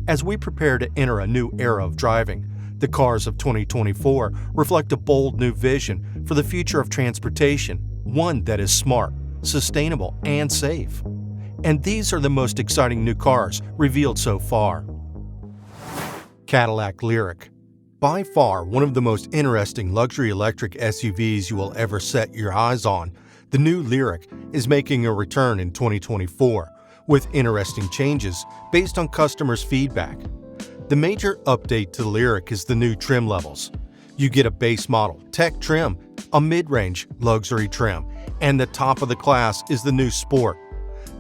As we prepare to enter a new era of driving, the cars of 2024 reflect a bold new vision for the future of transportation, one that is smart, sustainable, and safe. And these are the most exciting new cars revealed so far. Cadillac Lyriq. By far one of the most interesting luxury electric SUVs you will ever set your eyes on, the new Lyriq is making a return in 2024 with interesting changes based on customers' feedback. The major update to the Lyriq is the new trim levels. You get a base model tech trim, a mid-range luxury trim, and the top of the class is the new Sport.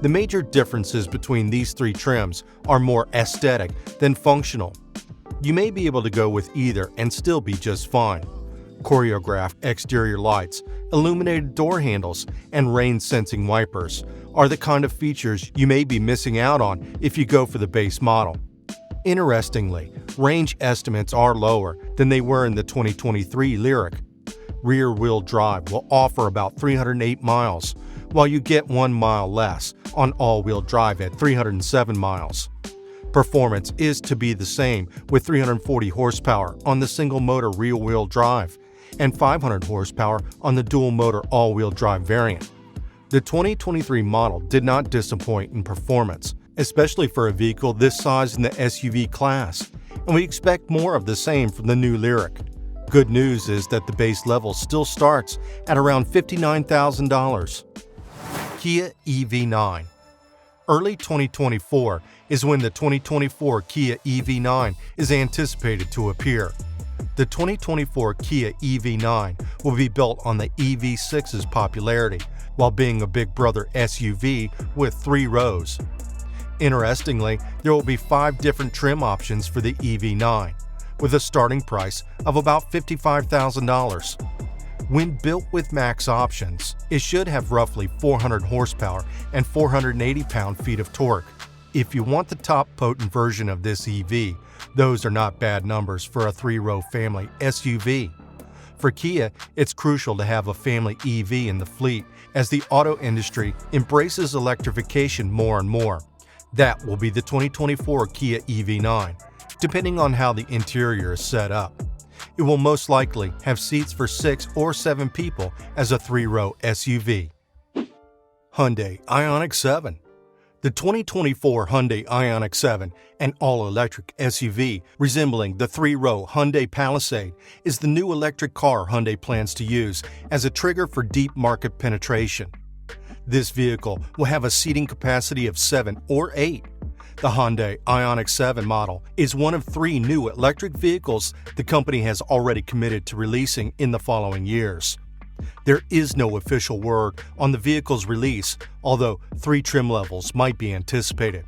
The major differences between these three trims are more aesthetic than functional. You may be able to go with either and still be just fine. Choreographed exterior lights, illuminated door handles, and rain-sensing wipers are the kind of features you may be missing out on if you go for the base model. Interestingly, range estimates are lower than they were in the 2023 Lyriq. Rear-wheel drive will offer about 308 miles, while you get 1 mile less on all-wheel drive at 307 miles. Performance is to be the same with 340 horsepower on the single-motor rear-wheel drive and 500 horsepower on the dual-motor all-wheel drive variant. The 2023 model did not disappoint in performance, especially for a vehicle this size in the SUV class, and we expect more of the same from the new Lyriq. Good news is that the base level still starts at around $59,000. Kia EV9. Early 2024 is when the 2024 Kia EV9 is anticipated to appear. The 2024 Kia EV9 will be built on the EV6's popularity while being a big brother SUV with 3 rows. Interestingly, there will be 5 different trim options for the EV9, with a starting price of about $55,000. When built with max options, it should have roughly 400 horsepower and 480 pound-feet of torque. If you want the top potent version of this EV, those are not bad numbers for a 3-row family SUV. For Kia, it's crucial to have a family EV in the fleet as the auto industry embraces electrification more and more. That will be the 2024 Kia EV9, depending on how the interior is set up. It will most likely have seats for 6 or 7 people as a 3-row SUV. Hyundai Ioniq 7. The 2024 Hyundai Ioniq 7, an all-electric SUV resembling the 3-row Hyundai Palisade, is the new electric car Hyundai plans to use as a trigger for deep market penetration. This vehicle will have a seating capacity of 7 or 8. The Hyundai Ioniq 7 model is one of 3 new electric vehicles the company has already committed to releasing in the following years. There is no official word on the vehicle's release, although 3 trim levels might be anticipated.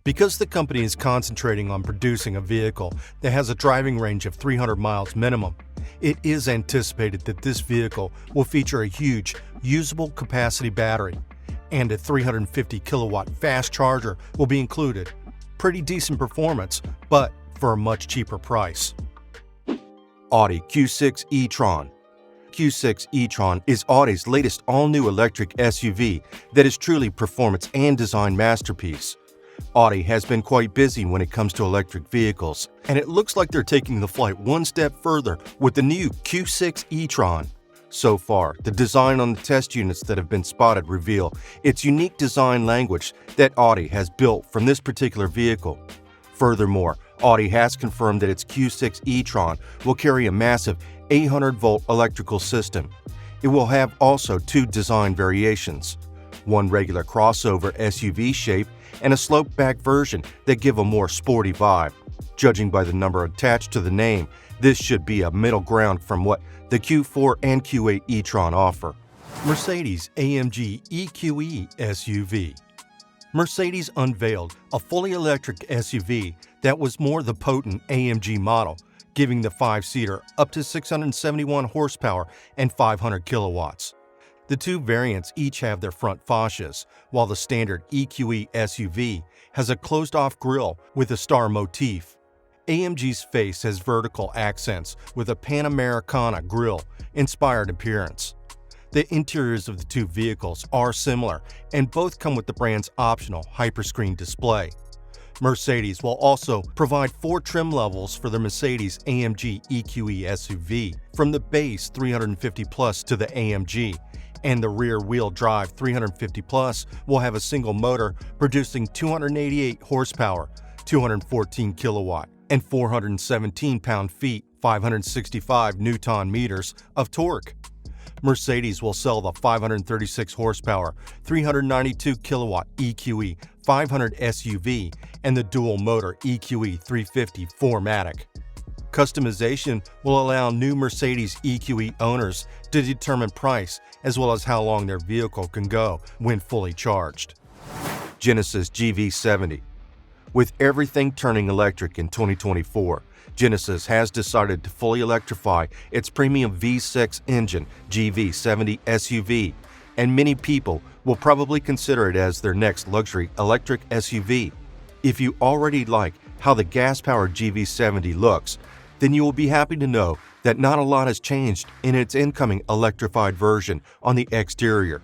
Because the company is concentrating on producing a vehicle that has a driving range of 300 miles minimum, it is anticipated that this vehicle will feature a huge, usable capacity battery, and a 350 kilowatt fast charger will be included. Pretty decent performance, but for a much cheaper price. Audi Q6 e-tron. Q6 e-tron is Audi's latest all-new electric SUV that is truly performance and design masterpiece. Audi has been quite busy when it comes to electric vehicles, and it looks like they're taking the flight one step further with the new Q6 e-tron. So far, the design on the test units that have been spotted reveal its unique design language that Audi has built from this particular vehicle. Furthermore, Audi has confirmed that its Q6 e-tron will carry a massive 800-volt electrical system. It will have also 2 design variations, one regular crossover SUV shape and a sloped-back version that give a more sporty vibe. Judging by the number attached to the name, this should be a middle ground from what the Q4 and Q8 e-tron offer. Mercedes-AMG EQE SUV. Mercedes unveiled a fully electric SUV that was more the potent AMG model, giving the 5-seater up to 671 horsepower and 500 kilowatts. The 2 variants each have their front fascias, while the standard EQE SUV has a closed-off grille with a star motif. AMG's face has vertical accents with a Panamericana grille-inspired appearance. The interiors of the 2 vehicles are similar, and both come with the brand's optional hyperscreen display. Mercedes will also provide 4 trim levels for the Mercedes-AMG EQE SUV, from the base 350 Plus to the AMG, and the rear-wheel drive 350 Plus will have a single motor producing 288 horsepower, 214 kilowatt, and 417 pound-feet, 565 Newton-meters of torque. Mercedes will sell the 536 horsepower, 392 kilowatt EQE 500 SUV and the dual-motor EQE 350 4MATIC. Customization will allow new Mercedes EQE owners to determine price as well as how long their vehicle can go when fully charged. Genesis GV70. With everything turning electric in 2024, Genesis has decided to fully electrify its premium V6 engine GV70 SUV, and many people will probably consider it as their next luxury electric SUV. If you already like how the gas-powered GV70 looks, then you will be happy to know that not a lot has changed in its incoming electrified version on the exterior.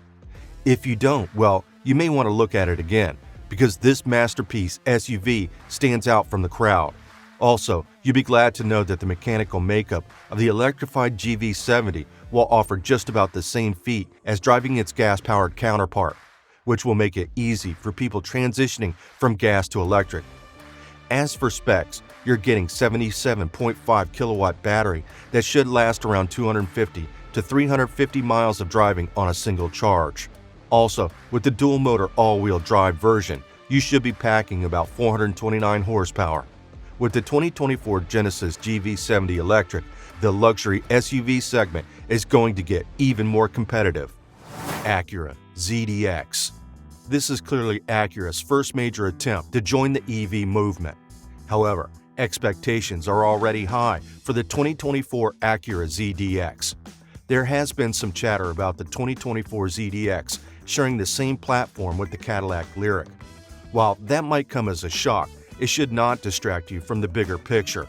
If you don't, well, you may want to look at it again, because this masterpiece SUV stands out from the crowd. Also, you'll be glad to know that the mechanical makeup of the electrified GV70 will offer just about the same feat as driving its gas-powered counterpart, which will make it easy for people transitioning from gas to electric. As for specs, you're getting 77.5 kilowatt battery that should last around 250 to 350 miles of driving on a single charge. Also, with the dual-motor all-wheel drive version, you should be packing about 429 horsepower. With the 2024 Genesis GV70 Electric, the luxury SUV segment is going to get even more competitive. Acura ZDX. This is clearly Acura's first major attempt to join the EV movement. However, expectations are already high for the 2024 Acura ZDX. There has been some chatter about the 2024 ZDX sharing the same platform with the Cadillac Lyriq. While that might come as a shock, it should not distract you from the bigger picture.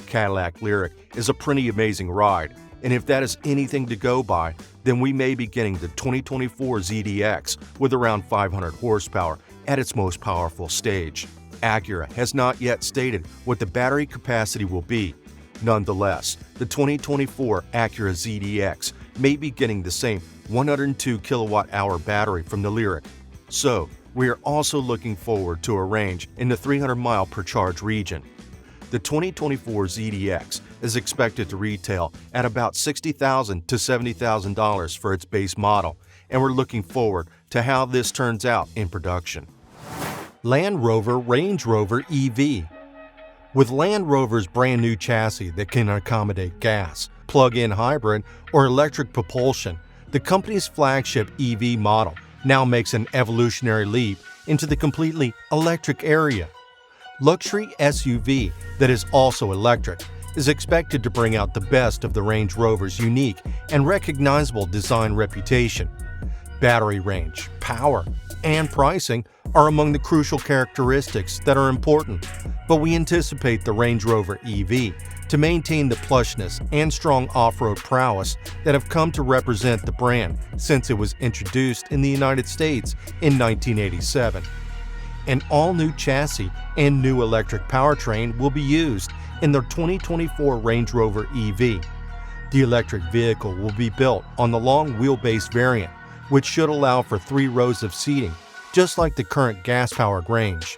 Cadillac Lyriq is a pretty amazing ride, and if that is anything to go by, then we may be getting the 2024 ZDX with around 500 horsepower at its most powerful stage. Acura has not yet stated what the battery capacity will be. Nonetheless, the 2024 Acura ZDX may be getting the same 102 kilowatt-hour battery from the Lyriq. So, we are also looking forward to a range in the 300 mile per charge region. The 2024 ZDX is expected to retail at about $60,000 to $70,000 for its base model, and we're looking forward to how this turns out in production. Land Rover Range Rover EV. With Land Rover's brand new chassis that can accommodate gas, plug-in hybrid, or electric propulsion, the company's flagship EV model now makes an evolutionary leap into the completely electric area. Luxury SUV that is also electric is expected to bring out the best of the Range Rover's unique and recognizable design reputation. Battery range, power, and pricing are among the crucial characteristics that are important, but we anticipate the Range Rover EV to maintain the plushness and strong off-road prowess that have come to represent the brand since it was introduced in the United States in 1987. An all-new chassis and new electric powertrain will be used in the 2024 Range Rover EV. The electric vehicle will be built on the long wheelbase variant, which should allow for 3 rows of seating, just like the current gas-powered Range.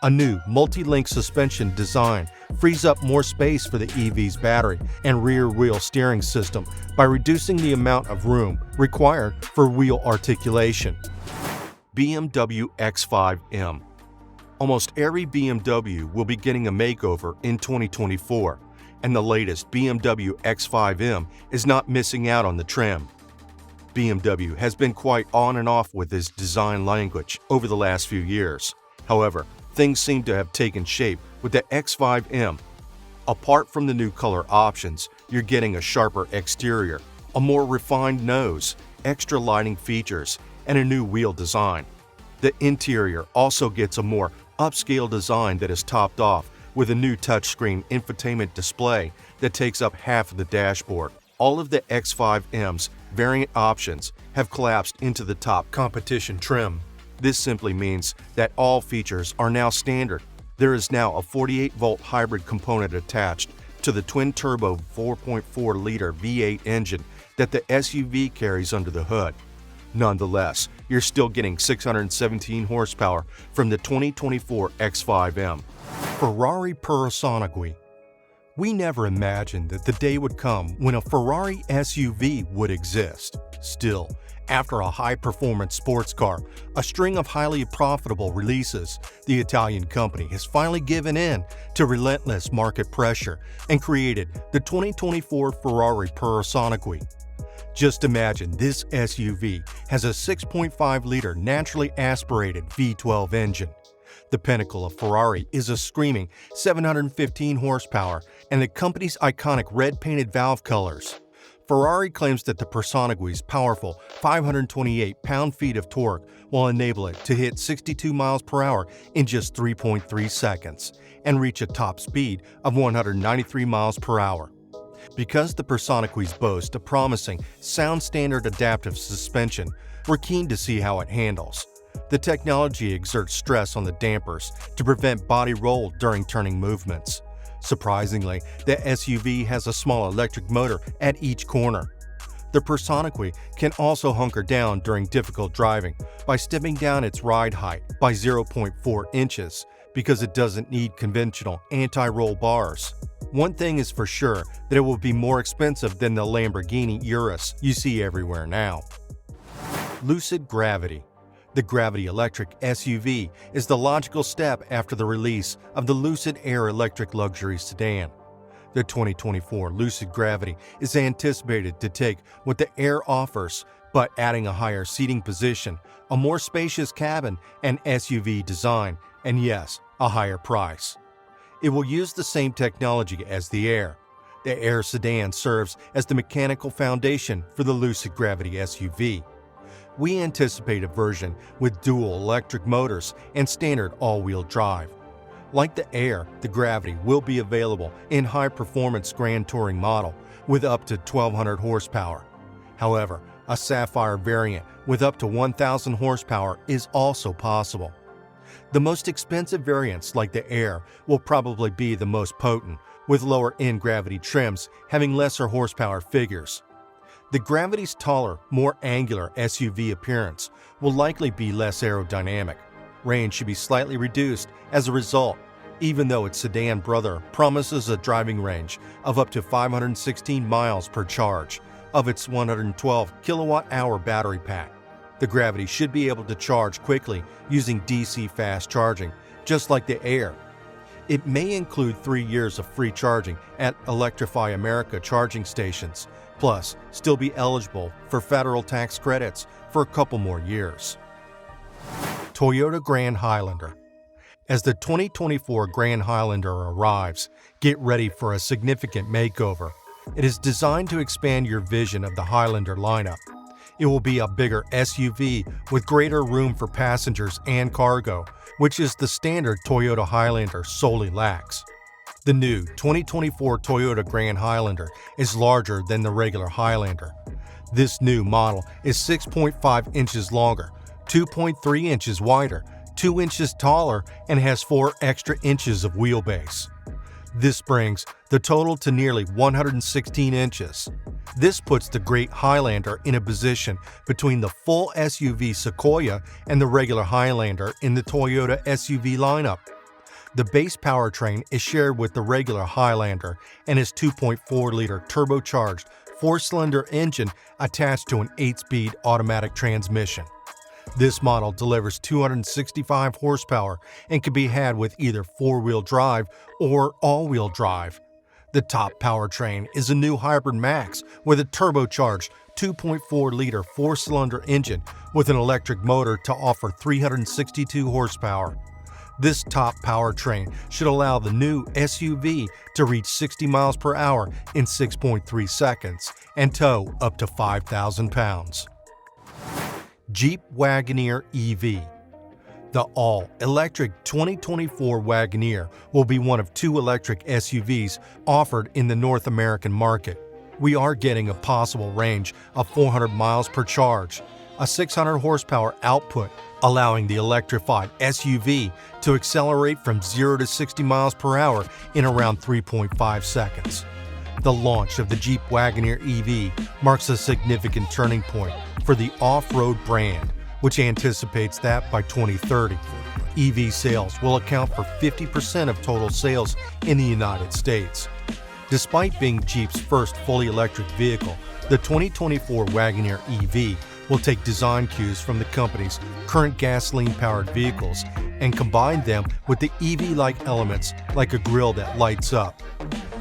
A new multi-link suspension design frees up more space for the EV's battery and rear-wheel steering system by reducing the amount of room required for wheel articulation. BMW X5M. Almost every BMW will be getting a makeover in 2024, and the latest BMW X5M is not missing out on the trim. BMW has been quite on and off with its design language over the last few years. However, things seem to have taken shape with the X5M. Apart from the new color options, you're getting a sharper exterior, a more refined nose, extra lighting features, and a new wheel design. The interior also gets a more upscale design that is topped off with a new touchscreen infotainment display that takes up half of the dashboard. All of the X5M's variant options have collapsed into the top competition trim. This simply means that all features are now standard. There is now a 48-volt hybrid component attached to the twin-turbo 4.4-liter V8 engine that the SUV carries under the hood. Nonetheless, you're still getting 617 horsepower from the 2024 X5M. Ferrari Personagui. We never imagined that the day would come when a Ferrari SUV would exist. Still, after a high-performance sports car, a string of highly profitable releases, the Italian company has finally given in to relentless market pressure and created the 2024 Ferrari Personagui. Just imagine this SUV has a 6.5-liter naturally aspirated V12 engine. The pinnacle of Ferrari is a screaming 715 horsepower and the company's iconic red-painted valve colors. Ferrari claims that the Personagui's powerful 528 pound-feet of torque will enable it to hit 62 miles per hour in just 3.3 seconds and reach a top speed of 193 miles per hour. Because the Personaguis boast a promising sound standard adaptive suspension, we're keen to see how it handles. The technology exerts stress on the dampers to prevent body roll during turning movements. Surprisingly, the SUV has a small electric motor at each corner. The Personagui can also hunker down during difficult driving by stepping down its ride height by 0.4 inches because it doesn't need conventional anti-roll bars. One thing is for sure, that it will be more expensive than the Lamborghini Urus you see everywhere now. Lucid Gravity. The Gravity electric SUV is the logical step after the release of the Lucid Air electric luxury sedan. The 2024 Lucid Gravity is anticipated to take what the Air offers, but adding a higher seating position, a more spacious cabin and SUV design, and yes, a higher price. It will use the same technology as the Air. The Air sedan serves as the mechanical foundation for the Lucid Gravity SUV. We anticipate a version with dual electric motors and standard all-wheel drive. Like the Air, the Gravity will be available in high-performance Grand Touring model with up to 1,200 horsepower. However, a Sapphire variant with up to 1,000 horsepower is also possible. The most expensive variants, like the Air, will probably be the most potent, with lower-end Gravity trims having lesser horsepower figures. The Gravity's taller, more angular SUV appearance will likely be less aerodynamic. Range should be slightly reduced as a result, even though its sedan brother promises a driving range of up to 516 miles per charge of its 112 kilowatt-hour battery pack. The Gravity should be able to charge quickly using DC fast charging, just like the Air. It may include 3 years of free charging at Electrify America charging stations, plus still be eligible for federal tax credits for a couple more years. Toyota Grand Highlander. As the 2024 Grand Highlander arrives, get ready for a significant makeover. It is designed to expand your vision of the Highlander lineup. It will be a bigger SUV with greater room for passengers and cargo, which is the standard Toyota Highlander solely lacks. The new 2024 Toyota Grand Highlander is larger than the regular Highlander. This new model is 6.5 inches longer, 2.3 inches wider, 2 inches taller, and has 4 extra inches of wheelbase. This brings the total to nearly 116 inches. This puts the Great Highlander in a position between the full SUV Sequoia and the regular Highlander in the Toyota SUV lineup. The base powertrain is shared with the regular Highlander and is 2.4-liter turbocharged 4-cylinder engine attached to an 8-speed automatic transmission. This model delivers 265 horsepower and can be had with either 4-wheel drive or all-wheel drive. The top powertrain is a new Hybrid Max with a turbocharged 2.4-liter 4-cylinder engine with an electric motor to offer 362 horsepower. This top powertrain should allow the new SUV to reach 60 miles per hour in 6.3 seconds and tow up to 5,000 pounds. Jeep Wagoneer EV. The all-electric 2024 Wagoneer will be one of 2 electric SUVs offered in the North American market. We are getting a possible range of 400 miles per charge, a 600 horsepower output, allowing the electrified SUV to accelerate from 0 to 60 miles per hour in around 3.5 seconds. The launch of the Jeep Wagoneer EV marks a significant turning point for the off-road brand, which anticipates that by 2030, EV sales will account for 50% of total sales in the United States. Despite being Jeep's first fully electric vehicle, the 2024 Wagoneer EV will take design cues from the company's current gasoline-powered vehicles and combine them with the EV-like elements like a grille that lights up.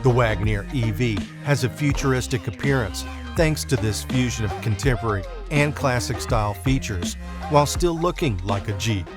The Wagoneer EV has a futuristic appearance thanks to this fusion of contemporary and classic style features, while still looking like a Jeep.